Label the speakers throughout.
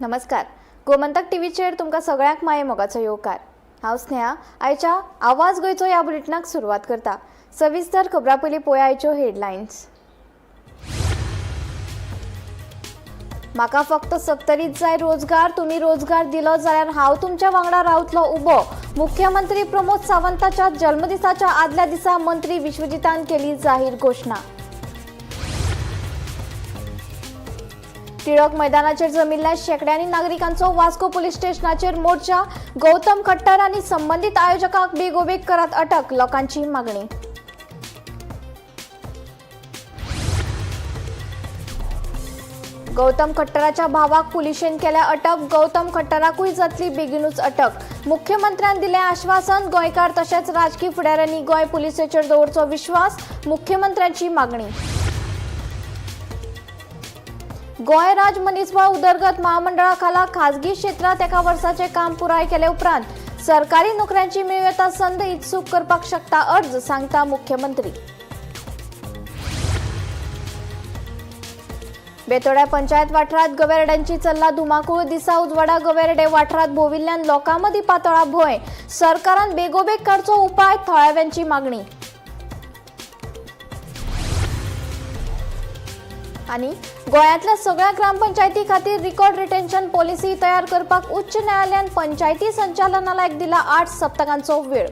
Speaker 1: नमस्कार. गोमंतक टीव्हीचेर तुमकां सगळ्यांक माये मोगाचो येवकार. हांव स्नेहा. आयच्या आवाज गोंयचो ह्या बुलेटिनाक सुरवात करता. सविस्तर खबरां पयलीं पळोवया आयच्यो हेडलायन्स. म्हाका फक्त सक्तरीत जाय रोजगार. तुमी रोजगार दिलो जाल्यार हांव तुमच्या वांगडा रावतलो उबो. मुख्यमंत्री प्रमोद सावंताच्या जल्मदिसाच्या आदल्या दिसा मंत्री विश्वजितान केली जाहीर घोषणा. टिळक मैदानाचेर जमिल्ल्या शेकड्यांनी नागरिकांचो वास्को पुलीस स्टेशनाचेर मोर्चा. गौतम खट्टर आनी संबंधित आयोजकांक बेगोबेग करात अटक, लोकांची मागणी. गौतम खट्टराच्या भावाक पुलिशेन केल्या अटक. गौतम खट्टराकूय जातली बेगीनूच अटक. मुख्यमंत्र्यान दिलें आश्वासन. गोंयकार तशेंच राजकीय फुडाऱ्यांनी गोंय पुलिसेचेर दवरचो विश्वास, मुख्यमंत्र्यांची मागणी. गोंय राज्य मनीसबळ उदरगत महामंडळा खाला खाजगी क्षेत्रात एका वर्साचे काम पुराय केले उपरांत सरकारी नोकऱ्यांची मेळयता संद इत्सूक करपाक शकता अर्ज, सांगता मुख्यमंत्री. बेतोड्या पंचायत वाठारात गवेरेड्यांची चल्ला धुमाकूळ. दिसा उजवाडा गवेरेडे वाठारात भोविल्ल्यान लोकां मदीं पातळा भंय. सरकारान बेगोबेग काडचो उपाय, थळाव्यांची मागणी. आणि गोंयांतल्या सगळ्या ग्रामपंचायती खातीर रिकॉर्ड रिटेन्शन पॉलिसी तयार करपाक उच्च न्यायालयान पंचायती संचालनालयाक दिला 8 सप्तकांचो वेळ.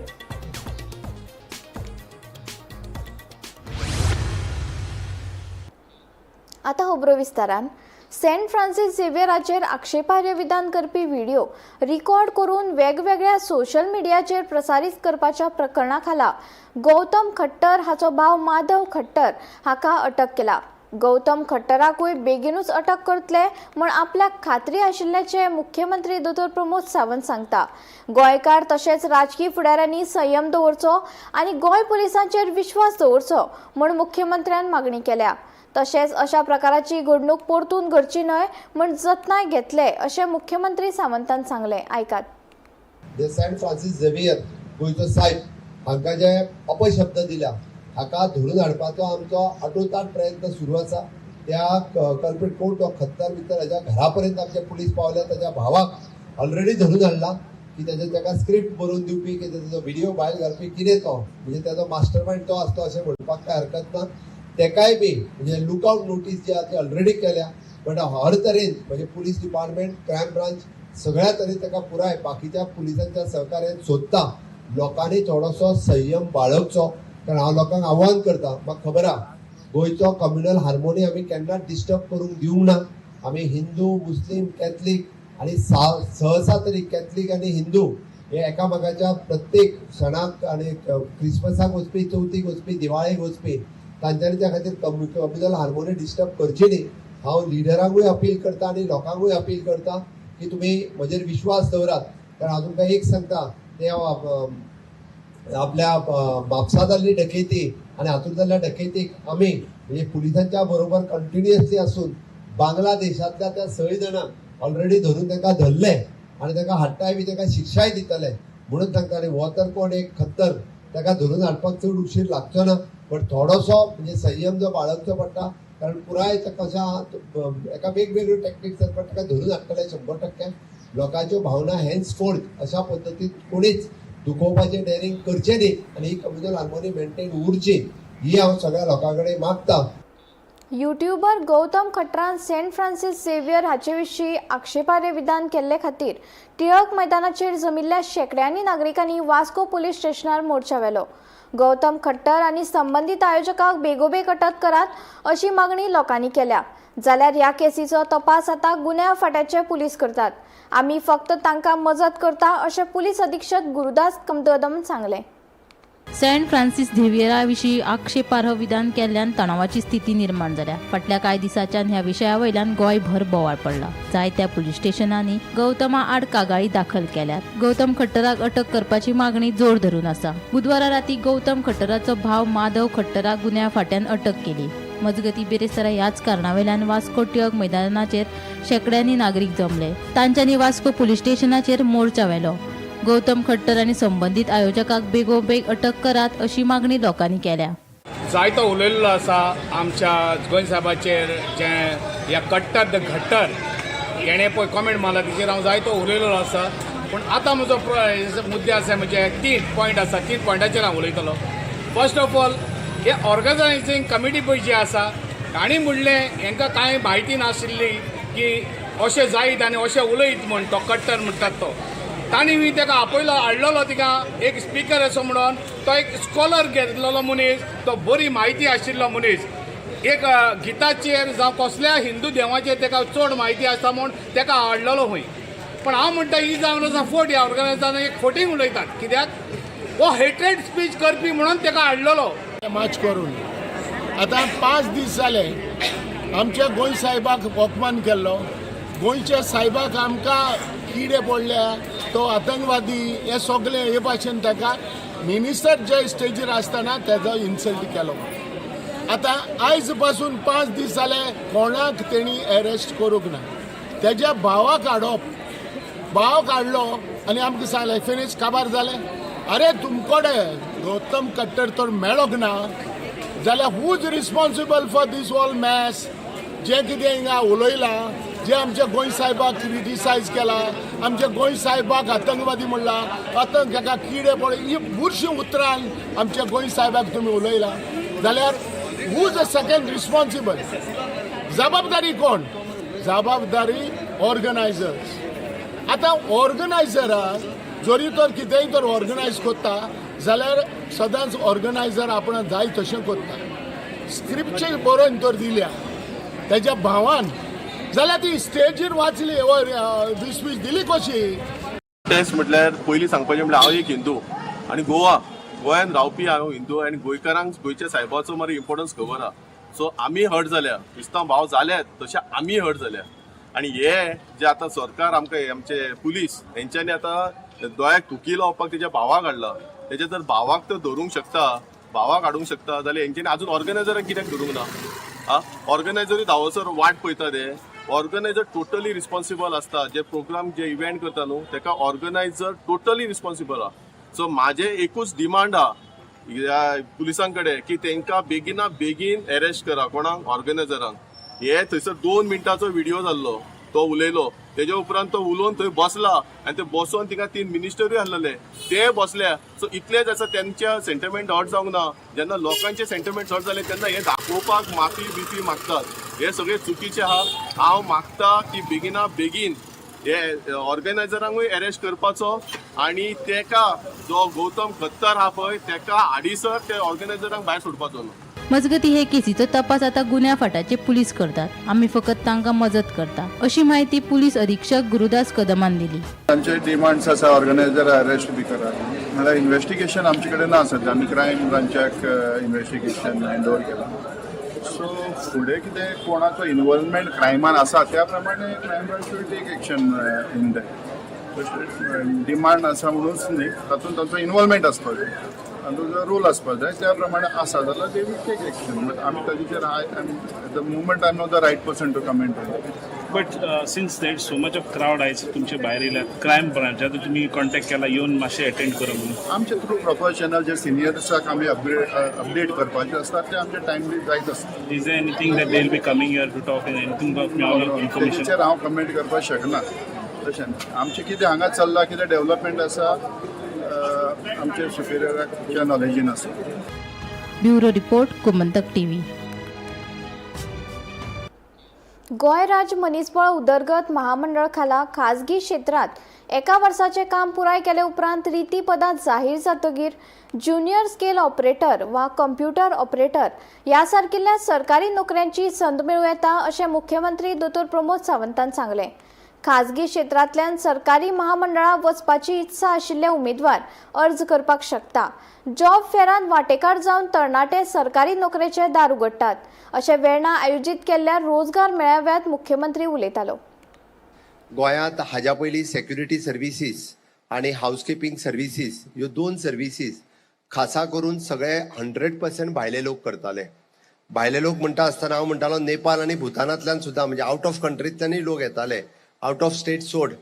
Speaker 1: आता खबरो विस्तारान. सेंट फ्रांसीस झेवियराचेर आक्षेपार्ह विधान करपी व्हिडिओ रिकॉर्ड करून वेगवेगळ्या सोशल मिडियाचेर प्रसारीत करपाच्या प्रकरणा खाला गौतम खट्टर हाचो भाव माधव खट्टर हाका अटक केला. गौतम खट्टराकूय बेगीनूच अटक करतले म्हण आपल्याक खात्री आशिल्ल्याचे मुख्यमंत्री दोतोर प्रमोद सावंत सांगता. गोंयकार तशेंच राजकीय फुडाऱ्यांनी संयम दवरचो आनी गोंय पुलिसांचेर विश्वास दवरचो म्हण मुख्यमंत्र्यान मागणी केल्या. तशेंच अशा प्रकाराची घडणूक परतून घडची न्हय म्हण जतनाय घेतले अशें मुख्यमंत्री सावंतान सांगले. आयकात.
Speaker 2: सेंट फ्रांसीस झेवियर गोंयचो साहेब हांकां जे अपशब्द दिल्या हाका धरून हाडपाचो आमचो आटोताट प्रयत्न सुरू आसा. त्या कल्प्रीट कोण तो खत्तर भितर हाच्या घरा पर्यंत आमचे पुलीस पावले. ताच्या भावाक ऑलरेडी धरून हाडला की ताका स्क्रिप्ट बरोवन दिवपी की ताजो व्हिडिओ भायर घालपी कितें तो म्हणजे ताजो मास्टर माइंड तो आसतो अशें म्हणपाक काय हरकत ना. तेकाय बी म्हणजे लुकआउट नोटीस जी आसा ती ऑलरेडी केल्या. बट हर तरेन म्हणजे पुलीस डिपार्टमेंट, क्रायम ब्रांच सगळ्या तरेन ताका पुराय बाकीच्या पुलिसांच्या सहकार्यान सोदता. लोकांनी थोडोसो संयम बाळगचो. कारण हांव लोकांक आव्हान करता, म्हाका खबर आहा गोंयचो कम्युनल हार्मोनी आमी केन्नाच डिस्टर्ब करूंक दिवंक ना. आमी हिंदू, मुस्लीम, कॅथलीक आनी सहसा तरी कॅथलीक आनी हिंदू हे एकामेकाच्या प्रत्येक सणाक आनी क्रिसमसाक वचपी, चवथीक वचपी, दिवाळेक वचपी तांच्यांनी त्या खातीर कम्युनल हार्मोनी डिस्टर्ब करची न्ही. हांव लिडरांकूय अपील करता आनी लोकांकूय अपील करता की तुमी म्हजेर विश्वास दवरात. कारण हांव तुमकां एक सांगता, ते आपल्या म्हापसा जाल्ली डकैती आनी हातूंत जाल्ल्या डकैतीक आमी म्हणजे पुलिसांच्या बरोबर कंटिन्युअसली आसून बांगलादेशांतल्या त्या 6 जाणांक ऑलरेडी धरून तांकां धरले आनी तांकां हाडटाय बी तांकां शिक्षाय दितले म्हणून सांगता. आनी हो तर कोण एक खत्तर ताका धरून हाडपाक चड उशीर लागचो ना. पण थोडोसो म्हणजे संयम जो बाळगचो पडटा. कारण पुराय कशा एका वेगवेगळ्यो टॅक्टिक्स पण ताका धरून हाडटले 100%. लोकांच्यो भावना हेन्सफोर्थ अशा पद्दतीन कोणीच दुखोवपाचे डेअरिंग करचे न्ही आनी ही कम्युनल हार्मोनी मेंटेन उरची ही हांव सगळ्या लोकां कडेन मागता.
Speaker 1: युट्यूबर गौतम खट्टरान सेंट फ्रांसीस झेवियर हाचे विशीं आक्षेपार्ह विधान केल्ले खातीर टिळक मैदानाचेर जमिल्ल्या शेकड्यांनी नागरिकांनी वास्को पुलीस स्टेशनार मोर्चा व्हेलो. गौतम खट्टर आनी संबंधित आयोजकांक बेगोबेग अटक करात अशी मागणी लोकांनी केल्या. जाल्यार ह्या केसीचो तपास आतां गुन्यांव फाट्याचे पुलीस करतात. आमी फक्त तांकां मजत करता अशें पुलीस अधीक्षक गुरुदास कमदम सांगले.
Speaker 3: सेंट फ्रांसीस झेवियरा विशीं आक्षेपार्ह विधान केल्ल्यान तणावाची स्थिती निर्माण जाल्या. फाटल्या कांय दिसांच्यान ह्या विशया वयल्यान गोंयभर बोवाळ पडला. जायत्या पुलीस स्टेशनांनी गौतमा आड कागाळी दाखल केल्यात. गौतम खट्टराक अटक करपाची मागणी जोर धरून आसा. बुधवारा राती गौतम खट्टराचो भाव माधव खट्टराक गुन्यांव फाट्यान अटक केली. मजगती बेरेस्तारा ह्याच कारणावयल्यान वास्को टिळक मैदानाचेर शेकड्यांनी नागरीक जमले. तांच्यांनी वास्को पुलीस स्टेशनाचेर मोर्चा व्हेलो. गौतम खट्टर आनी संबंधित आयोजकांक बेगोबेग अटक करात अशी मागणी लोकांनी केल्या.
Speaker 4: जायतो उलयल्लो आसा आमच्या गोंय साहेबाचेर जे ह्या कट्टर द घट्टर हेणें पळय कॉमेंट मारला तेचेर हांव जायतो उलयलो आसा. पूण आतां म्हजो मुद्दे आसा म्हणजे 3 पॉयंट आसा. 3 पॉयंटाचेर हांव उलयतलो. फर्स्ट ऑफ ऑल हे ऑर्गनायझींग कमिटी पळय जी आसा तांणी म्हणलें हांकां कांय म्हायती नाशिल्ली की अशें जायत आनी अशें उलयत म्हण तो कट्टर म्हणटात तो. तांणी ताका आपयलो हाडलेलो तिका एक स्पिकर असो म्हणून. तो एक स्कॉलर घेतलेलो मनीस, तो बरी म्हायती आशिल्लो मनीस. एक गिताचेर जावं कसल्या हिंदू देवाचेर ताका चड म्हायती आसता म्हूण ताका हाडलेलो खंय. पण हांव म्हणटा ही जावन आसा फट ह्या ऑर्गनायझरान एक फटींग उलयतात. कित्याक हो हेट्रेड स्पीच करपी म्हणून ताका हाडलेलो.
Speaker 5: माच करून आतां 5 दीस जाले आमच्या गोंय साहेबाक अपमान केल्लो. गोंयच्या साहेबाक आमकां किडे पडल्या, तो आतंकवादी हे सगळे हे भाशेन ताका मिनिस्टर जे स्टेजीर आसतना तेजो इन्सल्ट केलो. आतां आयज पासून 5 दीस जाले कोणाक तेणी अरेस्ट करूंक ना. तेज्या भावाक हाडलो आनी आमकां सांगलें फिनिश काबार जालें. अरे तुमकोडे गौतम कट्टर तर मेळोक ना जाल्यार who's responsible for this all mess. जे कितें हिंगा उलयलां, जे आमच्या गोंय साहेबाक क्रिटिसायज केला, आमच्या गोंय साहेबाक आतंकवादी म्हणला, ताका किडे पडले, ही बुरशीं उतरान आमच्या गोंय साहेबाक तुमी उलयला जाल्यार हूज अ सेकंड रिस्पॉन्सिबल. जबाबदारी कोण? जबाबदारी ऑर्गनायझर्स. आतां ऑर्गनायझराक जरी तर कितेंय तर ऑर्गनायज करता जाल्यार सदांच ऑर्गनायझर आपण जाय तशें करता. स्क्रिप्टचेर बरोवन तर दिल्या तेज्या भावान जाल्यार ती स्टेजीर वाचली स्पीच दिली कशी?
Speaker 6: टेस्ट म्हटल्यार पयलीं सांगपाचें म्हटल्यार हांव एक हिंदू आनी गोंयांत रावपी हांव हिंदू आनी गोंयकारांक गोंयच्या सायबाचो मरे इम्पॉर्टन्स खबर आहा. सो आमी हर्ट जाल्या, क्रिस्तांव भाव जाल्यात तशें आमी हर्ट जाल्या. आनी हे जे आतां सरकार आमकां आमचे पुलीस हेंच्यांनी आतां दोळ्याक थुकी लावपाक तेज्या भावाक हाडला. तेजे जर भावाक तो धरूंक शकता, भावाक हाडूंक शकता जाल्यार हेंच्यांनी आजून ऑर्गनायझराक कित्याक धरूंक ना? ऑर्गनायझरूय धांवसर वाट पळयता ते. ऑर्गनायझर टोटली रिस्पॉन्सिबल आसता. जे प्रोग्राम जे इव्हेंट करता न्हू ताका ऑर्गनायझर टोटली रिस्पॉन्सिबल आहा. सो म्हाजें एकूच डिमांड आहा ह्या पुलिसां कडेन की तांकां बेगिना बेगीन अरेस्ट करा. कोणाक? ऑर्गनायझरांक. हे थंयसर 2 मिनटाचो व्हिडिओ जाल्लो, तो उलयलो. तेजे उपरांत तो उलोवन थंय बसला आनी ते बसोन तिका 3 मिनिस्टरूय आहलेले ते बसल्या. सो इतलेच आसा तेंच्या सेंटिमेंट हर्ट जावंक ना. जेन्ना लोकांचे सेंटिमेंट हर्ट जाले तेन्ना हे दाखोवपाक माफी मागतात. हे सगळे चुकीचे आहा. हांव मागता की बेगिना बेगीन हे ऑर्गनायझरांकूय अरेस्ट करपाचो आनी तेका जो गौतम खत्तर आहा पळय तेका हाडीसर ते ऑर्गनायझरांक भायर सोडपाचो न्हू.
Speaker 3: मजगती हे केसीचो तपास आता गुन्ह्या फाटाचे पोलीस करतात. आम्ही फकत तांकां मजत करता, अशी माहिती पोलीस अधीक्षक गुरुदास कदमान दिली.
Speaker 7: तांचे डिमांड्स आसा ऑर्गनायझर अरेस्ट बी करात. म्हळ्यार इन्व्हेस्टिगेशन आमचे कडेन ना सध्या. आमी क्रायम ब्रांचाक इन्व्हेस्टिगेशन हँड ओवर केला. सो फुडें कितें कोणाचो इन्वॉल्वमेंट क्रायमान आसा त्या प्रमाणे crime branch will take action in that. Demand आसा म्हणूच न्ही, तातूंत तांचो इन्वॉल्वमेंट आसपाक जाय आनी ताजो रोल आसपाक जाय. त्या प्रमाणे आसा जाल्यार they will take action. But आमी ताजेर at the moment I am not the right person to comment on it.
Speaker 8: But since that so much of crowd आयज तुमचे भायर येयल्यात, क्रायम ब्रांचाचो तुमी कॉन्टॅक्ट केला येवन मातशें अटेंड करा म्हणून?
Speaker 7: आमचे थ्रू प्रॉपर चॅनल जे सिनियर्साक आमी अपडेट करपाचे असतात ते आमचे टायमली जायत आसता.
Speaker 8: Is there anything that they will be coming here to talk in anything information?
Speaker 7: तेचेर हांव कमेंट करपाक शकना. तशें आमचें कितें हांगा चल्लां, कितें डेव्हलपमेंट आसा आमचे सुपिरियराच्या नॉलेजीन आसा.
Speaker 3: Bureau report, Gomantak TV.
Speaker 1: Goa राज्य मनीसबळ उदरगत महामंडळ खाला खाजगी क्षेत्रात 1 वर्साचे काम पुराय केले उपरांत रिती पदां जाहीर जातकीर ज्युनियर स्केल ऑपरेटर वा कम्प्युटर ऑपरेटर यासारकिल्ल्या सरकारी नोकऱ्यांची संद मेळूं येता अशें मुख्यमंत्री दोतोर प्रमोद सावंतान सांगलें. खाजगी क्षेत्रांतल्यान सरकारी महामंडळां वचपाची इत्सा आशिल्ले उमेदवार अर्ज करपाक शकता. जॉब फेरांत वांटेकार जावन तरणाटे सरकारी नोकरेचे दार उगडटात अशें वेळा आयोजीत केल्ल्या रोजगार मेळाव्यात मुख्यमंत्री उलयतालो.
Speaker 2: गोंयांत हाज्या पयलीं सेक्युरिटी सर्विसीस आनी हावसकीपिंग सर्विसीस ह्यो 2 सर्विसीस खासा करून सगळे 100% भायले लोक करताले. भायले लोक म्हणटा आसतना हांव म्हणटालो नेपाळ आनी भुतानांतल्यान सुद्दां म्हणजे आउट ऑफ कंट्रींतल्यानूय लोक येताले, आउट ऑफ स्टेट सोड.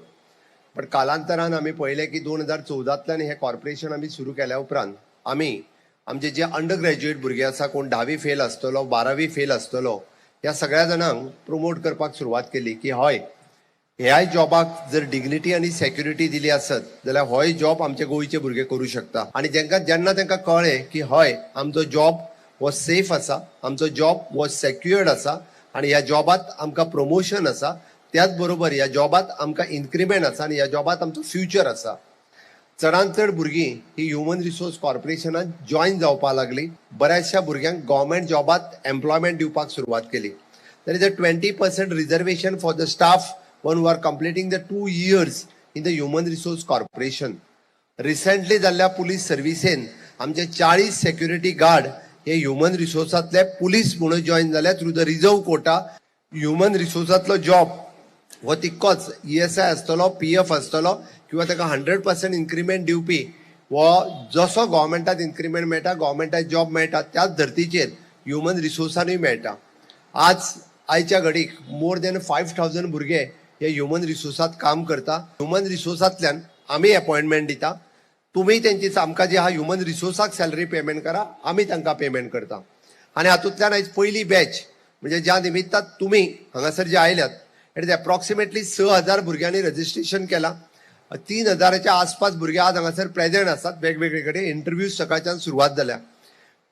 Speaker 2: पण कालांतरान आमी पळयलें की 2014तल्यान हें कॉर्पोरेशन आमी सुरू केल्या उपरांत आमी आमचे जे अंडर ग्रॅज्युएट भुरगे आसा, कोण 10वी फेल आसतलो, 12वी फेल आसतलो, ह्या सगळ्या जाणांक प्रमोट करपाक सुरवात केली की हय ह्याय जॉबाक जर डिग्निटी आणि सेक्युरिटी दिली आसत जाल्यार होय जॉब आमचे गोंयचे भुरगे करूं शकता आणि जेन्ना तांकां कळ्ळें की हय आमचो जॉब हो सेफ आसा, आमचो जॉब हो सेक्युअर्ड आसा आणि ह्या जॉबात आमकां प्रमोशन आसा, त्याच बरोबर ह्या जॉबात आमकां इन्क्रिमेंट आसा आणि ह्या जॉबात आमचो फ्युचर आसा. चडांत चड भुरगीं ही ह्युमन रिसोर्स कॉर्पोरेशनात जॉईन जावपाक लागली. बऱ्याचशा भुरग्यांक गव्हर्मेंट जॉबात एम्प्लॉयमेंट दिवपाक सुरवात केली. There is a 20% reservation for the staff one who are completing the 2 years in the human resource corporation. Recently जाल्ल्या पुलीस सर्विसेन आमचे 40 सेक्युरिटी गार्ड हे ह्युमन रिसोर्सातले पुलीस म्हणून जॉईन जाल्या through the reserve quota. Human रिसोर्सातलो जॉब हो तितकोच ESI आसतलो, PF आसतलो किंवा ताका 100% इन्क्रिमेंट दिवपी वो जसो गव्हर्मेंटात इन्क्रिमेंट मेळटा, गव्हर्मेंटात जॉब मेळटा त्याच धर्तीचेर ह्युमन रिसोर्सानूय मेळटा. आयच्या घडीक मोर दॅन 5,000 भुरगे हे ह्युमन रिसोर्सात काम करता. ह्युमन रिसोर्सांतल्यान आमी अपॉइंटमेंट दिता. तुम्ही त्यांची आमकां जे हा ह्युमन रिसोर्साक सॅलरी पेमेंट करा, आमी तांकां पेमेंट करता. आणि हातूंतल्यान आयज पयली बॅच म्हणजे ज्या निमित्तात तुम्ही हांगासर जे आयल्यात इट इज अप्रॉक्सिमेटली 6,000 भुरग्यांनी रजिस्ट्रेशन केला. 3,000च्या आसपास भुरगे आज हांगासर प्रेझेंट आसात. वेगवेगळे कडेन इंटरव्यूज सकाळच्यान सुरवात जाल्या.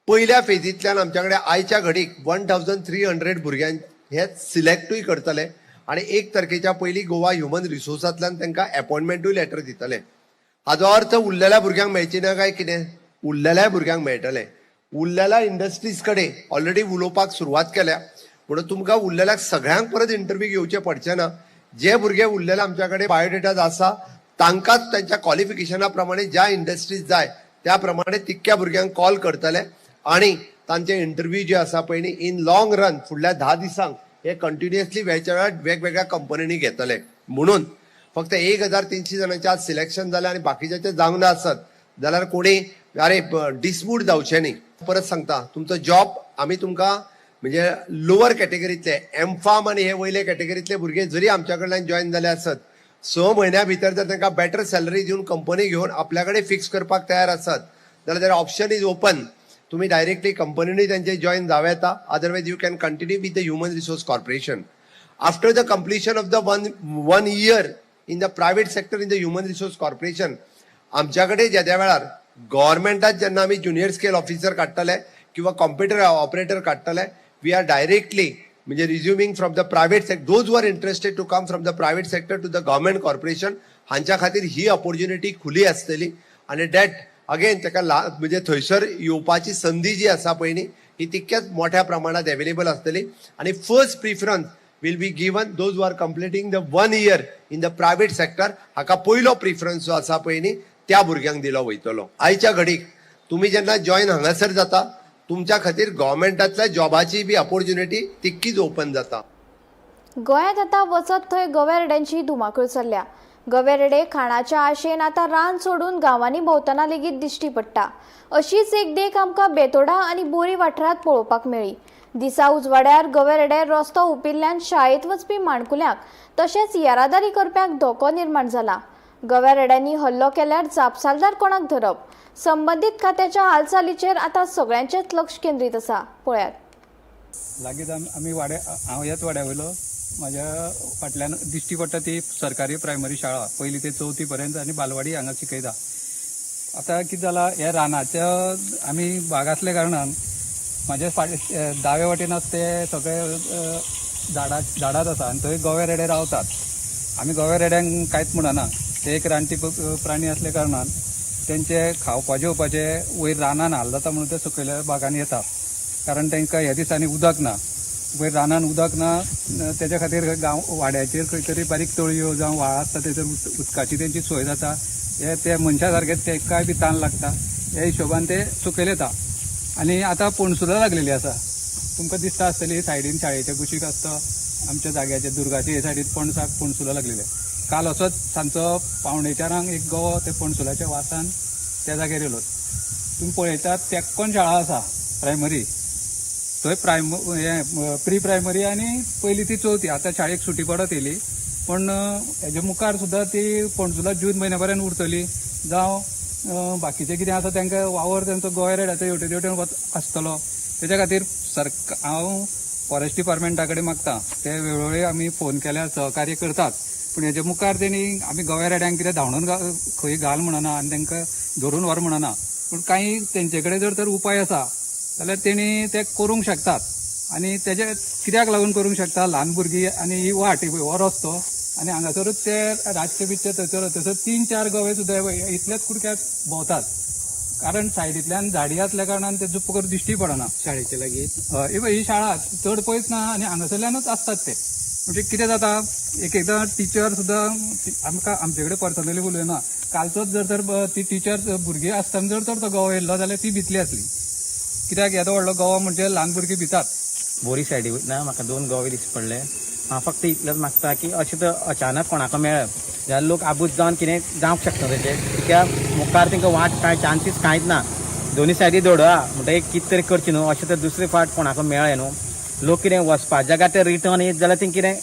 Speaker 2: पहिल्या फेजींतल्यान आमच्या कडेन आयच्या घडीक 1,300 भुरग्यांक हे सिलेक्टूय करतले आणि 1 तारखेच्या पयलीं गोवा ह्युमन रिसोर्सांतल्यान तांकां अपॉइंटमेंटूय लेटर दितले. हाचो अर्थ उरलेल्या भुरग्यांक मेळची ना काय कितें? उरलेल्या भुरग्यांक मेळटले. उरलेल्या इंडस्ट्रीज कडेन ऑलरेडी उलोवपाक सुरवात केल्या, म्हणून तुमकां उरलेल्या सगळ्यांक परत इंटरव्यू घेवचे पडचे ना. जे भुरगे उरलेले आमच्या कडेन बायोडेटा आसा तांकांच त्यांच्या क्वॉलिफिकेशना प्रमाणे ज्या इंडस्ट्रीज जाय त्या प्रमाणे तितक्या भुरग्यांक कॉल करतले आणि तांचे इंटरव्यू जे आसा पळय न्ही इन लॉंग रन फुडल्या 10 दिसांक हे कंटिन्युअसली वेगवेगळ्या कंपनींनी घेतले. म्हणून फक्त 1,300 जणांचे आज सिलेक्शन जालें आणि बाकीचे जावंक ना आसत जाल्यार कोणी अरे डिस्प्यूट जावचें न्ही. परत सांगता तुमचो जॉब आमी तुमकां म्हणजे लोअर कॅटेगरीतले एमफार्म आणि हे वयले कॅटेगरीतले भुरगे जरी आमच्या कडल्यान जॉईन जाले आसत 6 म्हयन्या भितर जर तांकां बेटर सॅलरी दिवन कंपनी घेवन आपल्या कडेन फिक्स करपाक तयार आसत जाल्यार ऑप्शन इज ओपन. तुम्ही डायरेक्टली कंपनीनूय त्यांचे जॉईन जावं येता. Otherwise you can continue with the human resource corporation. After the completion of the one year in the private sector in the human resource corporation आमच्या कडेन ज्या वेळार गव्हर्मेंटात जेन्ना आमी ज्युनियर स्केल ऑफिसर काडटले किंवा कॉम्प्युटर ऑपरेटर काडटले वी आर डायरेक्टली म्हणजे resuming from the private sector those who are interested to come from the private sector to the government corporation हांच्या खातीर ही ऑपॉर्च्युनिटी खुली आसतली आणि डॅट अगेन ताका म्हणजे थंयसर येवपाची संदी जी आसा पळय न्ही ही तितक्याच मोठ्या प्रमाणात अवेलेबल आसतली आणि first preference will be given those who are completing the 1 year in the private sector. हाका पयलो प्रिफरन्स जो आसा पळय न्ही त्या भुरग्यांक दिलो वयतलो. आयच्या घडीक तुम्ही जेन्ना जॉईन हांगासर जाता तुमच्या खातीर गव्हर्मेंटातल्या जॉबाची बी ऑपॉर्च्युनिटी तितकीच ओपन जाता.
Speaker 1: गोंयांत आतां वचत थंय गवेरेड्यांची धुमाकूळ चल्ल्या. गवेरेडे खाणाच्या आशेन आतां रान सोडून गांवांनी भोंवतना लेगीत दिश्टी पडटा. अशीच एक देख आमकां बेतोडा आनी बोरी वाठारांत पळोवपाक मेळ्ळी. दिसा उजवाड्यार गवेरेडे रस्तो हुपिल्ल्यान शाळेंत वचपी माणकुल्यांक तशेंच येरादारी करप्यांक धोको निर्माण जाला. गवेरेड्यांनी हल्लो केल्यार जापसालदार कोणाक धरप? संबंदीत खात्याच्या हालचालीचेर आतां सगळ्यांचेच लक्ष केंद्रीत आसा. पळयात.
Speaker 9: लागींच आमी हांव ह्याच वाड्या वयलो. म्हाज्या फाटल्यान दिश्टी पडटा ती सरकारी प्रायमरी शाळा 1ली ते 4थी पर्यंत आनी बालवाडी हांगा शिकयता. आतां कितें जालां ह्या रानाच्या आमी भाग आसल्या कारणान म्हाज्या दावे वाटेन आसा ते सगळे झाडांच आसा आनी थंय गवेरेडे रावतात. आमी गवेरेड्यांक कांयच म्हणना. ते एक रानटी प्राणी असल्या कारणान तेंचे खावपाचे जेवपाचे वयर रानान हाल जाता म्हणून ते सकयल्या भागांनी येतात. कारण तांकां ह्या दिसांनी उदक ना, वयर रानान उदक ना. तेच्या खातीर गांव वाड्याचेर खंय तरी बारीक तळयो जावं व्हाळ आसता थंयसर उदकाची तेंची सोय जाता. हे ते मनशा सारके तेंकाय बी ताण लागता. ह्या हिशोबान ते सकयल येता. आनी आतां पणसुलां लागलेली आसा. तुमकां दिसता आसतली सायडीन शाळेच्या कुशीक आसता आमच्या जाग्याचे दुर्गाचे हे सायडीन पणसुलां लागलेले. काल असोच सांजचो 3:45 एक गवो ते पणसुलाच्या वासान त्या जाग्यार येयलो. तुमी पळयतात तेक्कोन शाळा आसा प्रायमरी. थंय प्री प्रायमरी आनी 1ली ती 4थी. आतां शाळेक सुटी पडत येयली पण हेजे मुखार सुद्दां ती पणसुलां जून म्हयन्या पर्यंत उरतली. जावं बाकीचे कितें आसा तांकां वावर तांचो गवेरेड्याचो हेवटे तेवटेन आसतलो. तेच्या खातीर हांव फॉरेस्ट डिपार्टमेंटा कडेन मागता ते वेळोवेळी आमी फोन केल्यार सहकार्य करतात. पूण हेजे मुखार तेणी आमी गोव्या रेड्यांक कितें धांवडून खंय घाल म्हणना आनी तांकां धरून व्हर म्हणना, पूण कांय तेंचे कडेन जर तर उपाय आसा जाल्यार तेणी ते करूंक शकतात. आनी तेजे कित्याक लागून करूंक शकता, ल्हान भुरगीं आनी ही वाट हो रस्तो आनी हांगासरूच ते रातचे बितचे थंयसर 3-4 गवे सुद्दां इतलेच कुडक्यात भोंवतात, कारण सायडींतल्यान झाडी आसल्या कारणान ते जुप्प करून दिश्टी पडना शाळेचे लागीं. ही शाळा चड पयस ना आनी हांगासरल्यानूच आसतात ते. म्हणजे कितें जाता, एकदां टिचर सुद्दां आमकां आमचे कडेन पर्सनली उलयना, कालचोच जर तर ती टिचर भुरगीं आसतना जर तर तो गवो येयल्लो जाल्यार ती भितली आसली. कित्याक येदो व्हडलो गवो म्हणजे ल्हान भुरगीं भितात.
Speaker 10: बोरी सायडी वयतना म्हाका 2 गवे दिश्टी पडले. हांव फक्त इतलेंच मागता की अशें तर अचानक कोणाक मेळ्ळें जाल्यार लोक आबूज जावन कितें जावंक शकता तेजें, कित्याक मुखार तांकां वाट कांय चान्सीस कांयच ना. दोनी सायडी दोडवा म्हणटा एक कितें तरी करचें न्हू, अशें तर दुसरे फावट कोणाक मेळ्ळें न्हू. लोक कितें वचपा जाग्यार ते रिटर्न येत जाल्यार तें कितें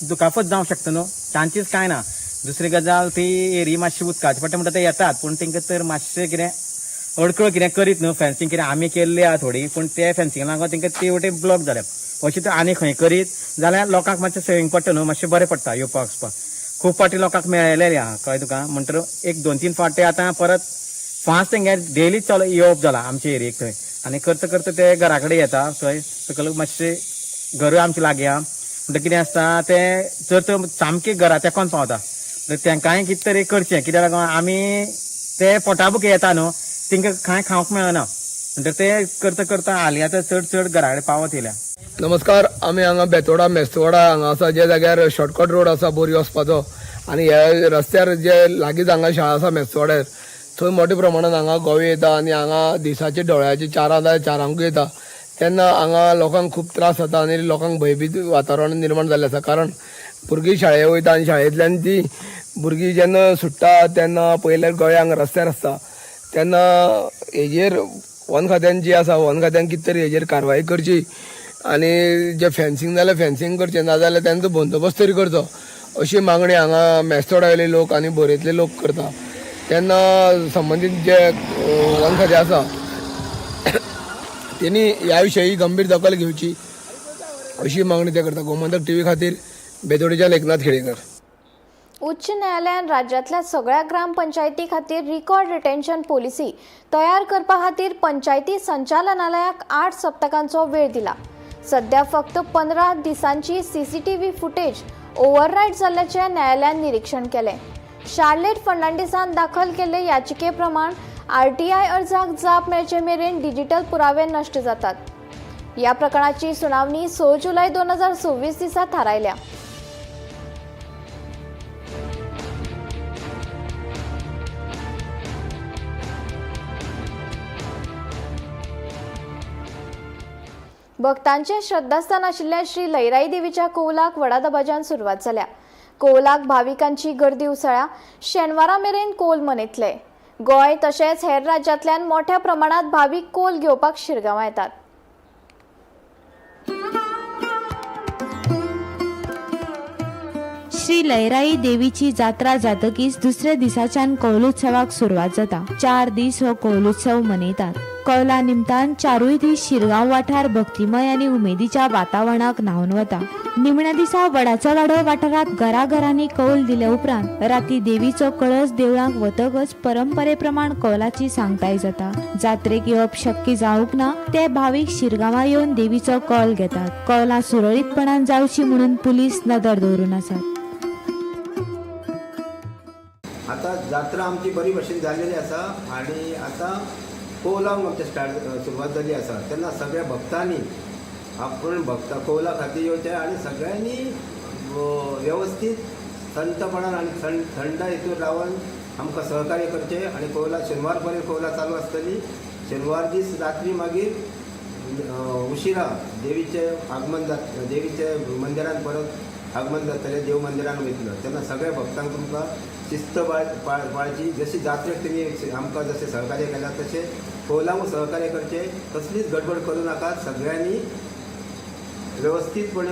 Speaker 10: दुखापत जावंक शकता न्हू, चान्सीस कांय ना. दुसरी गजाल ती एरी मातशी उदकाची पडटा म्हणटा ते येतात, पूण तांकां तर मातशें कितें अडकळ कितें करीत न्हू. फेन्सींग कितें आमी केल्ली आहा थोडी, पूण ते फेन्सींग लागून तांकां ते वटेन ब्लॉक जाल्या. अशें तर आनी खंय करीत जाल्यार लोकांक मातशें सेविंग पडटा न्हू, मातशें बरें पडटा येवपाक वचपाक. खूब फावटी लोकांक मेळयलेलें आहा कळ्ळें तुका. म्हणटर 1-2-3 फावटी आतां परत फास्ट तेंगे डेली येवप जाला आमचे एरियेक थंय. आनी करता करता ते घरा कडेन येता थंय सकयल मातशें घर आमचें लागीं आहा म्हणटा कितें आसता ते जर तर सामकें घरा तेकोन पावता तेंकांय कितें तरी करचें, कित्याक लागून आमी ते पोटाबुके येता न्हू, तांकां कांय खावंक मेळना म्हणटा ते करता करता हालीं आतां चड घरा कडेन पावत येयल्या.
Speaker 11: नमस्कार, आमी हांगा बेतोडा मेस्तवाडा हांगा आसा, जे जाग्यार शॉर्टकट रोड आसा बोरी वचपाचो, आनी ह्या रस्त्यार जे लागींच हांगा शाळा आसा मेस्तवाड्यार, थंय मोठ्या प्रमाणात हांगा गोवे येता आनी हांगा दिसाचे दोळ्याचे 4:00 येता. तेन्ना हांगा लोकांक खूब त्रास जाता आनी लोकांक भयभीत वातावरण निर्माण जाल्लें आसा. कारण भुरगीं शाळेक वयता आनी शाळेंतल्यान ती भुरगीं जेन्ना सुट्टा तेन्ना पयले गोंय हांगा रस्त्यार आसता, तेन्ना हेजेर वन खात्यान जी आसा, वन खात्यान कितें तरी हेजेर कारवाय करची आनी जे फेन्सींग जाल्यार फेन्सींग करचें, ना जाल्यार तेंचो बंदोबस्त तरी करचो, अशी मागणी हांगा मेस्तोड्यावयले लोक आनी बोरयेंतले लोक करता. तेन्ना संबंदीत जे वन खातें आसा तेणी ह्या विशयी गंभीर दखल घेवची अशी मागणी ते करता. गोमंतक टीव्ही खातीर बेतोडेच्यान एकनाथ खेडेकर.
Speaker 1: उच्च न्यायालयान राज्यातल्या सगळ्या ग्रामपंचायती खातीर रिकॉर्ड रिटेन्शन पॉलिसी तयार करपा खातीर पंचायती संचालनालयाक 8 सप्तकांचो वेळ दिला. सध्या फक्त 15 दिसांची CCTV फुटेज ओव्हररायड जाल्ल्याचे न्यायालयान निरीक्षण केलें. शार्लेट फर्नांडिसान दाखल केल्ले याचिके प्रमाण RTI अर्जाक जाप मेळचे मेरेन डिजिटल पुरावे नष्ट जातात. या प्रकरणाची सुनावणी 6 जुलै 2024 दिसा थारायल्या. भक्तांचे श्रद्धास्थान आशिल्ल्या श्री लयराई देवीच्या कौलाक व्हडा दबाज्यान सुरवात जाल्या. कौलाक भाविकांची गर्दी उसळ्या. शेनवारा मेरेन कौल मनयतले. गोंय तशेंच हेर राज्यांतल्यान मोठ्या प्रमाणात भाविक कौल घेवपाक शिरगांवां येतात.
Speaker 12: श्री लयराई देवीची जात्रा जातकीच दुसऱ्या दिसाच्यान कौलोत्सवाक सुरवात जाता. 4 दीस हो कौलोत्सव मनयतात. कौला निमतान 4 दीस शिरगांव वाठार भक्तिमय आनी उमेदीच्या वातावरणाक न्हावन वता. निमण्या दिसा वडाच्या वाडो वाठारांत घराघरांनी कौल दिले उपरांत राती देवीचो कळस देवळांत वतकच परंपरे प्रमाण कौलाची सांगताय जाता. जात्रेक येवप शक्य जावंक ना ते भाविक शिरगांवां येवन देवीचो कौल घेतात. कौलां सुरळीतपणान जावची म्हणून पुलीस नदर दवरून आसात.
Speaker 13: आता जात्रा आमची बरी भशेन जाल्लेली आसा आनी आतां कौलांक आमच्या सुरवात जाल्ली आसा. तेन्ना सगळ्या भक्तांनी आपण कौला खातीर येवचें आनी सगळ्यांनी वेवस्थीत संतपणान आनी थंड हितून रावन आमकां सहकार्य करचें. आनी कौला शेनवार पर्यंत कौला चालू आसतली. शेनवार दीस रात्री मागीर उशिरा देवीचें आगमन देवीचे मंदिरांत परत आगमन जातलें, देव मंदिरान वयतलो. तेन्ना सगळ्या भक्तांक तुमकां शिस्त पाळची. जशी जात्रेक तुमी आमकां जशें सहकार्य केलां तशें कौलांक सहकार्य करचें. कसलीच गडबड करूं नाकात. सगळ्यांनी वेवस्थीतपणे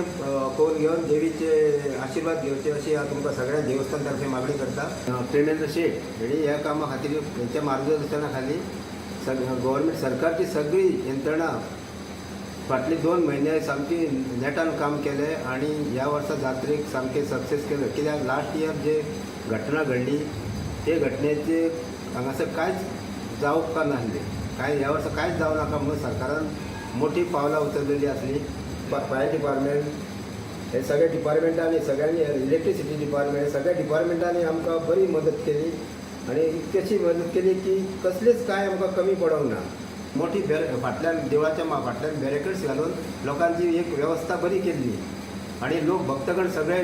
Speaker 13: कौल घेवन देवीचे आशिर्वाद घेवचे अशी हांव तुमकां सगळ्या देवस्थान तर्फे मागणी करता. प्रेमेंद्र शेट हेणी ह्या कामा खातीर हेंच्या मार्गदर्शना खाली गव्हर्मेंट सरकारची सगळी यंत्रणा फाटली 2 म्हयने सामकी नेटान काम केलें आणि ह्या वर्सा जात्रेक सामकें सक्सेस केलें. कित्याक लास्ट इयर जे घटना घडली ते घटनेचे हांगासर कांयच जावपाक नासली. ह्या वर्सा कांयच जावं नाका म्हणून सरकारान मोठी पावलां उचललेली आसली. फायर डिपार्टमेंट हे सगळे डिपार्टमेंटांनी सगळ्यांनी इलेक्ट्रिसिटी डिपार्टमेंट सगळ्या डिपार्टमेंटांनी आमकां बरी मदत केली आणि इतकेशी मदत केली की कसलीच काय आमकां कमी पडोंक ना. मोठी फाटल्यान देवळाच्या फाटल्यान बॅरिकेड्स घालून लोकांची एक वेवस्था बरी केल्ली आणि लोक भक्तगण सगळे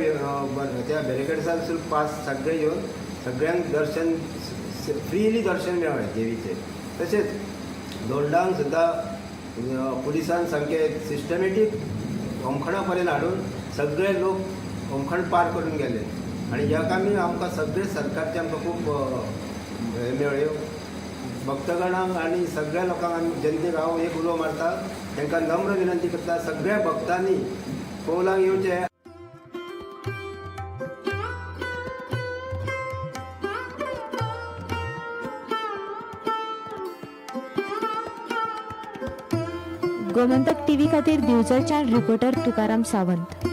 Speaker 13: त्या बॅरिकेड्सांसून पास सगळे येवन सगळ्यांक दर्शन फ्रीली दर्शन मेळ्ळें देवीचें. तशेंच लोंडांक सुद्दां पुलिसान सामकें सिस्टमॅटीक होमखणा पर्यंत हाडून सगळे लोक होमखण पार करून गेले आणि ह्या कामी आमकां सगळे सरकारचे आमकां खूब हे मेळ्यो. भक्तगणांक आणि सगळ्या लोकांक आमी जनतेक हांव एक उलो मारता, तांकां नम्र विनंती करता सगळ्या भक्तांनी कौलाक येवचें.
Speaker 12: गोमंतक टीव्ही खातीर दिवचलच्यान रिपोर्टर तुकाराम सावंत.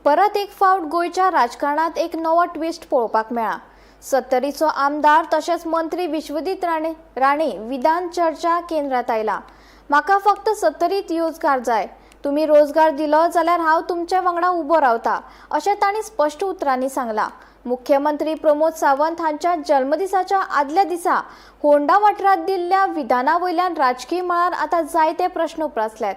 Speaker 1: परत एक फावट गोयच्या राजकारणात एक नवो ट्विस्ट पळोवपाक मेळ्ळा. सत्तरीचो आमदार तशेंच मंत्री विश्वजीत राणे विधान चर्चा केंद्रात आयला. म्हाका फक्त सत्तरीत रोजगार जाय. तुम्ही रोजगार दिलो जाल्यार हांव तुमचे वांगडा उबो रावता अशें तांणी स्पश्ट उतरांनी सांगलां. मुख्यमंत्री प्रमोद सावंत हांच्या जल्मदिसाच्या आदल्या दिसा होंडा वाठारांत दिल्ल्या विधाना वयल्यान राजकीय मळार आतां जायते प्रश्न उप्रासल्यात.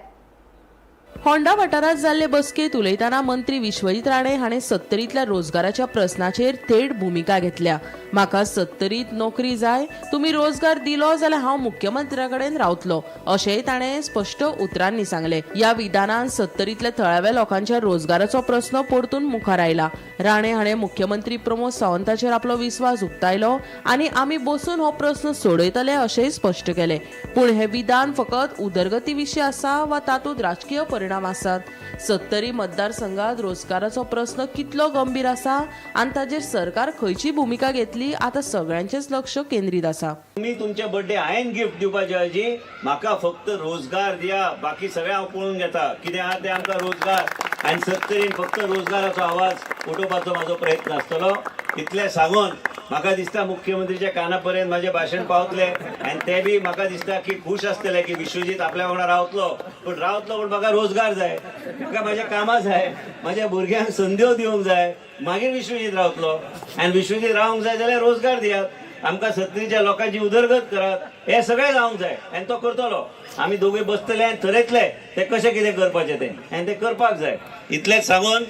Speaker 14: होंडा वाठारांत जाल्ले बसकेत उलयतना मंत्री विश्वजीत राणे हाणें सत्तरींतल्या रोजगाराच्या प्रस्नाचेर थेट भुमिका घेतल्या. म्हाका सत्तरीत नोकरी जाय, तुमी रोजगार दिलो जाल्यार हांव मुख्यमंत्र्या कडेन रावतलो अशेंय ताणें स्पश्ट उतरांनी सांगलें. ह्या विधानान सत्तरींतल्या थळाव्या लोकांच्या रोजगाराचो प्रस्न परतून मुखार आयला. राणे हाणें मुख्यमंत्री प्रमोद सावंताचेर आपलो विस्वास उक्तायलो आनी आमी बसून हो प्रस्न सोडयतले अशेंय स्पश्ट केलें. पूण हे विधान फकत उदरगती विशीं आसा वा तातूंत राजकीय परिणाम आसात? सत्तरी मतदारसंघात रोजगाराचो प्रस्न कितलो गंभीर आसा आनी ताजेर सरकार खंयची भुमिका घेतली आतां सगळ्यांचेच लक्ष केंद्रीत आसा.
Speaker 15: तुम्ही तुमचे बर्थडे हांवें गिफ्ट दिवपाचे ऐवजी म्हाका फक्त रोजगार दिया, बाकी सगळें हांव पळोवन घेता. कितें आहा तें आमकां रोजगार आनी सत्तरीन फक्त रोजगाराचो आवाज उठोवपाचो म्हाजो प्रयत्न आसतलो. इतलें सांगून म्हाका दिसता मुख्यमंत्रीच्या काना पर्यंत म्हाजें भाशण पावतलें आनी ते बी म्हाका दिसता की खूश आसतले की विश्वजीत आपल्या वांगडा रावतलो. पूण म्हाका रोजगार जाय, म्हाका म्हाज्या कामां जाय, म्हाज्या भुरग्यांक संद्यो दिवंक जाय, मागीर विश्वजीत रावतलो. आनी विश्वजीत रावंक जाय जाल्यार रोजगार दियात, आमकां सत्तरीच्या लोकांची उदरगत करात. हे सगळें जावंक जाय आनी तो करतलो. आमी दोगूय बसतले आनी थरयतले ते कशें कितें करपाचें तें आनी तें करपाक जाय. इतलेंच सांगून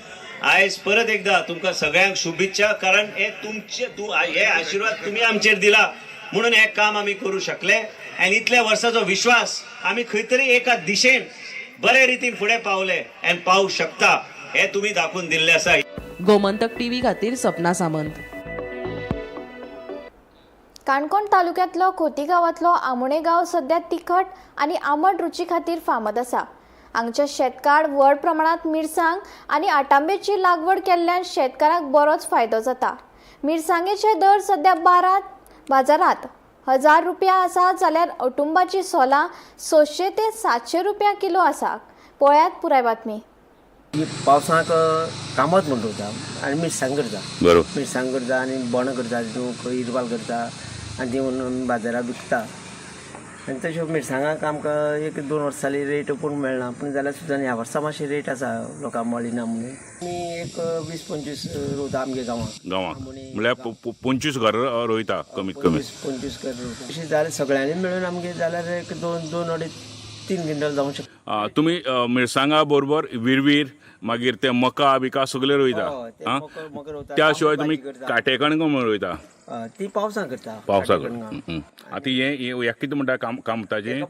Speaker 15: आयज परत एकदा तुमकां सगळ्यांक शुभेच्छा. कारण हे आशिर्वाद तुम्ही आमचेर दिला म्हणून हे काम आमी करूं शकले आनी इतल्या वर्साचो विश्वास आमी खंय तरी एका दिशेन बरे रितीन फुडें पावले आनी पावूंक शकता हे तुम्ही दाखवून दिल्ले आसा.
Speaker 14: गोमंतक टीव्ही खातीर सपना सामंत.
Speaker 1: काणकोण तालुक्यांतलो खोती गांवांतलो आमोणे गांव सध्या तिखट आनी आंबट रुची खातीर फामाद आसा. हांगचे शेतकार व्हड प्रमाणात मिरसांग आनी आटांबेची लागवड केल्ल्यान शेतकारांक बरोच फायदो जाता. मिरसांगेचे दर सध्या बाजारात 1000 रुपया आसा जाल्यार अटुंबाची सोलां 600 ते 700 रुपया किलो आसा. पळयात पुराय बातमी.
Speaker 10: पावसाक कामत म्हणटा उरता आनी मिरसांग करता.
Speaker 6: बरोबर.
Speaker 10: मिरसांग करता आनी बोणां करता, तितूंत हिरवाल करता आनी ती व्हरून बाजारात विकता. आनी तश्यो मिरसांगाक आमकां 1-2 वर्सां जाली रेट पळोवंक मेळना. पूण जाल्यार सुद्दां ह्या वर्सा मातशी रेट आसा, लोकांक मळिना म्हणून. आमी एक 20-25 रोयता आमगे गांवांत
Speaker 6: म्हणल्यार 25 घर रोयता कमीत कमी.
Speaker 10: 25 घर रोयता. अशें जाल्यार सगळ्यांनी मेळून आमगे जाल्यार एक 2-2-3 क्विंटल जावंक शकता.
Speaker 6: तुमी मिरसांगा बरोबर विरवीर मागीर ते मका बिका सगळे रोयता. त्या शिवाय तुमी काटेकण करून रोयता.
Speaker 10: ती पावसां करता.
Speaker 6: पावसाक आतां हे कितें म्हणटा कामताचें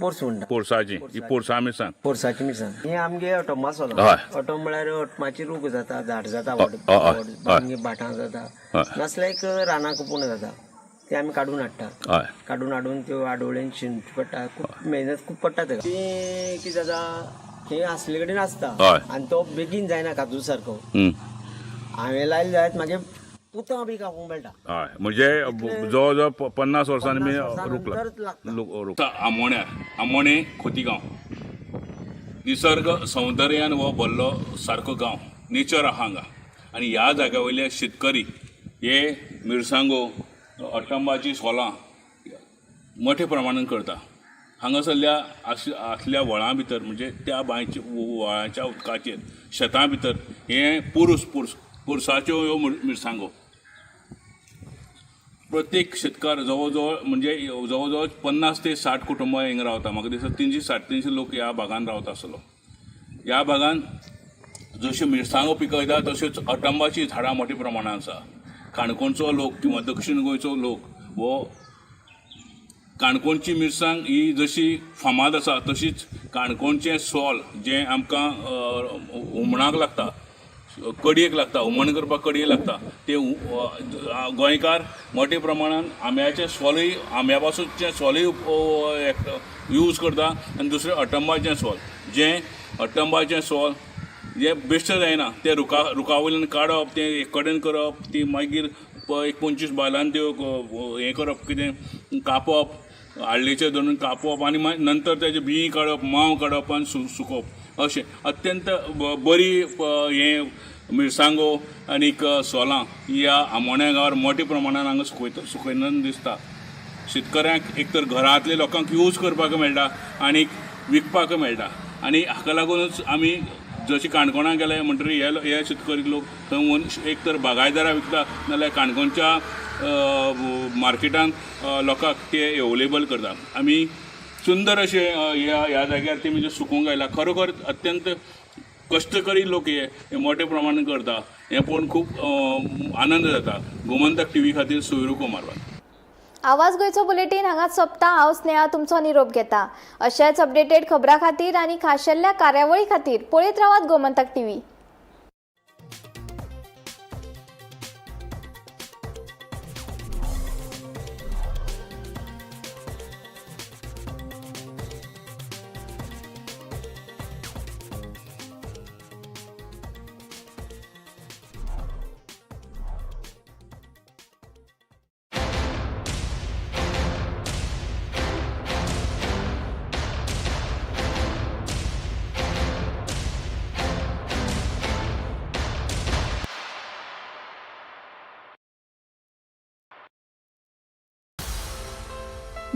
Speaker 10: पोरस म्हणटा.
Speaker 6: पोरसाची ही पोरसा मिरसांग.
Speaker 10: पोरसाची मिरसांग ही आमगे अटोमा सोला. अटोम म्हळ्यार अटमाची रूख जाता, झाड जाता, भाटां जाता, नासल्यार एक रानाक पूर्ण जाता. ते आमी काडून हाडटा. काडून हाडून त्यो आडोळेन शिंवची पडटा. खूब मेहनत खूब पडटा ताका. ती कितें जाता थंय आसले कडेन आसता
Speaker 6: हय.
Speaker 10: आनी तो बेगीन जायना काजू सारको
Speaker 6: हं.
Speaker 10: हांवें लायले जायत म्हागे पुतां बी कापूंक मेळटा.
Speaker 8: हय म्हणजे जवळ जवळ 50 वर्सांनी मी
Speaker 10: 50 वर्सां नंतरच लागता.
Speaker 4: आमोणे खोतीगांव निसर्ग सौंदर्यान हो भरलो सारको गांव, नेचर आहा हांगा. आनी ह्या जाग्या वयले शेतकरी हे मिरसांगो, अटंबाची सोलां मोठ्या प्रमाणान करता. हांगासरल्या आसल्या व्हळां भितर म्हणजे त्या व्हळाच्या उदकाचेर शेतां भितर हे पुरसाच्यो ह्यो मिरसांगो प्रत्येक शेतकार जवळ जवळ 50 ते 60 कुटुंबां हिंगा रावता. म्हाका दिसता 360-300 लोक ह्या भागान रावता आसलो. ह्या भागान जश्यो मिरसांगो पिकयता तश्योच अटंबाची झाडां मोठ्या प्रमाणान आसा. काणकोणचो लोक किंवा दक्षिण गोंयचो लोक हो काणकोणची मिरसांग ही जशी फामाद आसा तशीच काणकोणचें सोल जें आमकां हुमणाक लागता, कडयेक लागता, हुमण करपाक कडये लागता, ते गोंयकार मोठ्या प्रमाणान आंब्याचें सोलूय, आंब्या पासूनचें सोलूय यूज करता. आनी दुसरें अटंबाचें सोल, जें अटंबाचें सोल जें बेश्ट जायना तें रुखा वयल्यान काडप, तें एक कडेन करप, ती मागीर 25 बायलांनी त्यो हें करप, कितें कापप, हाळ्ळेचेर धरून कापप आनी मागीर नंतर तेजे बिंय काडप, मांव काडप आनी सुकोवप. अशें अत्यंत बरी हें मिरसांगो आनीक सोलां ह्या आमोण्या गांवार मोठ्या प्रमाणान हांगा सुकयतना दिसता. शेतकऱ्यांक एक तर घरांतल्या लोकांक यूज करपाक मेळटा आनीक विकपाक मेळटा. आनी हाका लागूनच आमी जशी काणकोणां गेले म्हणटकीर हे शेतकरी लोक थंय एक तर बागायदारां विकता नाजाल्यार काणकोणच्या मार्केटान लोकांक ते अवेलेबल करता. आमी सुंदर अशे ह्या जाग्यार तेमी जे सुकूंक आयला, खरोखर अत्यंत कश्टकरी लोक हे मोठ्या प्रमाणान करता. हें पळोवन खूब आनंद जाता. गोमंतक TV खातीर सोयरू कुमार.
Speaker 1: आवाज गोंयचो बुलेटीन हांगाच सोंपता. हांव स्नेहा तुमचो निरोप घेता. अशाच अपडेटेड खबरां खातीर आनी खाशेल्ल्या कार्यावळी खातीर पळयत रावात गोमंतक TV.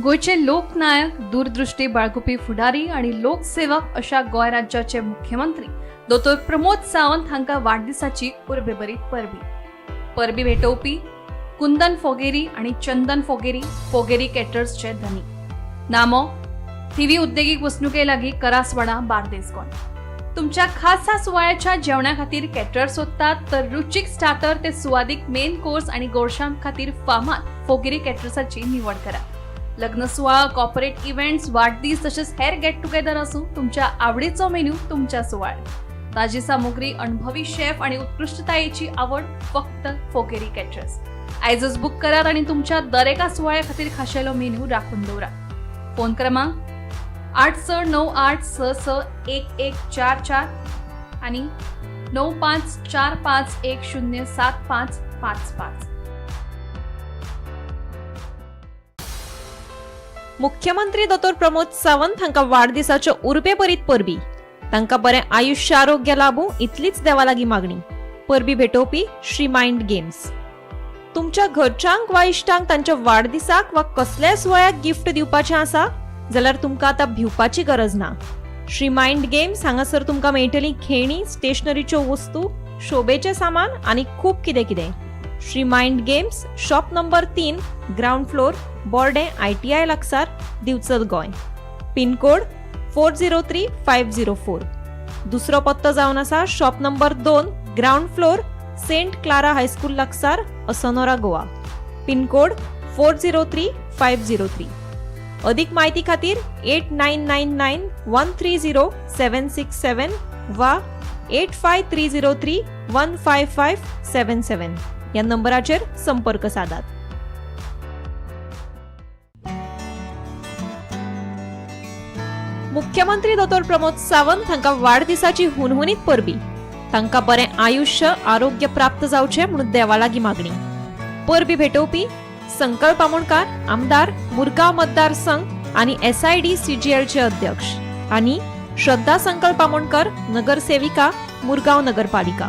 Speaker 16: गोयचे लोकनायक, दूरदृष्टी बाळगुपी फुडारी आणि लोकसेवक अशा गोंय राज्याचे मुख्यमंत्री दोतोर प्रमोद सावंत हांकां वाडदिसाची उर्बेभरीत परबी भेटोवपी कुंदन फोगेरी आणि चंदन फोगेरी कॅटर्सचे धनी. नामो TV उद्देगीक वसणुके लागीं करासवाडा, बार्देस गोंय. तुमच्या खासा सुवाळ्याच्या जेवणा खातीर कॅटर सोदतात तर रुचीक स्टार्टर ते सुवादीक मेन कोर्स आणि गोडशां खातीर फामाद फोगेरी कॅटर्साची निवड करा. लग्न सुवाळा, कॉर्पोरेट इव्हेंट्स, वाढदीस तसेच हेर गेट टुगेदर आसूं तुमच्या आवडीचो मेन्यू तुमच्या सुवाळ्यात. ताजी सामुग्री, अणभवी शेफ आणि उत्कृष्टतायेची आवड फक्त फोगेरी कॅटर्स. आयजच बुक करात आणि तुमच्या दरेका सुवाळ्या खातीर खाशेलो मेन्यू राखून दवरा. फोन क्रमांक 8698661144 आणि 9545107555.
Speaker 17: मुख्यमंत्री दोतोर प्रमोद सावंत हांकां वाडदिसाच्यो उर्बेभरीत परबी. तांकां बरें आयुश्य आरोग्य लाभूं इतलीच देवा लागीं मागणी. परबी भेटोवपी श्री मायंड गेम्स. तुमच्या घरच्यांक वा इश्टांक तांच्या वाडदिसाक वा कसल्याय सुवाळ्याक गिफ्ट दिवपाचें आसा जाल्यार तुमकां आतां भिवपाची गरज ना. श्री मायंड गेम्स हांगासर तुमकां मेळटली खेळणी, स्टेशनरीच्यो वस्तू, शोभेचें सामान आनी खूब कितें कितें. Shri mind games, shop number 3, ground floor, Borde, ITI लागसार, दिवचल गोंय. पिनकोड 403504. दुसरो पत्तो जावन आसा shop number 2, ground floor, Saint Clara high school लागसार, असोनोरा, गोवा. पिनकोड 403503. अधिक म्हायती खातीर 8999130767 वा 8530315577 ह्या नंबराचेर संपर्क साधात. मुख्यमंत्री दोतोर प्रमोद सावंत हांकां वाडदिसाची हुनहुनीत परबी. तांकां बरें आयुष्य आरोग्य प्राप्त जावचें म्हणून देवा लागीं मागणी. परबी भेटोवपी संकल्प आमोणकार, आमदार, मुरगांव मतदारसंघ आनी SID CGL चे अध्यक्ष, आनी श्रद्धा संकल्प आमोणकर, नगरसेविका, मुरगांव नगरपालिका.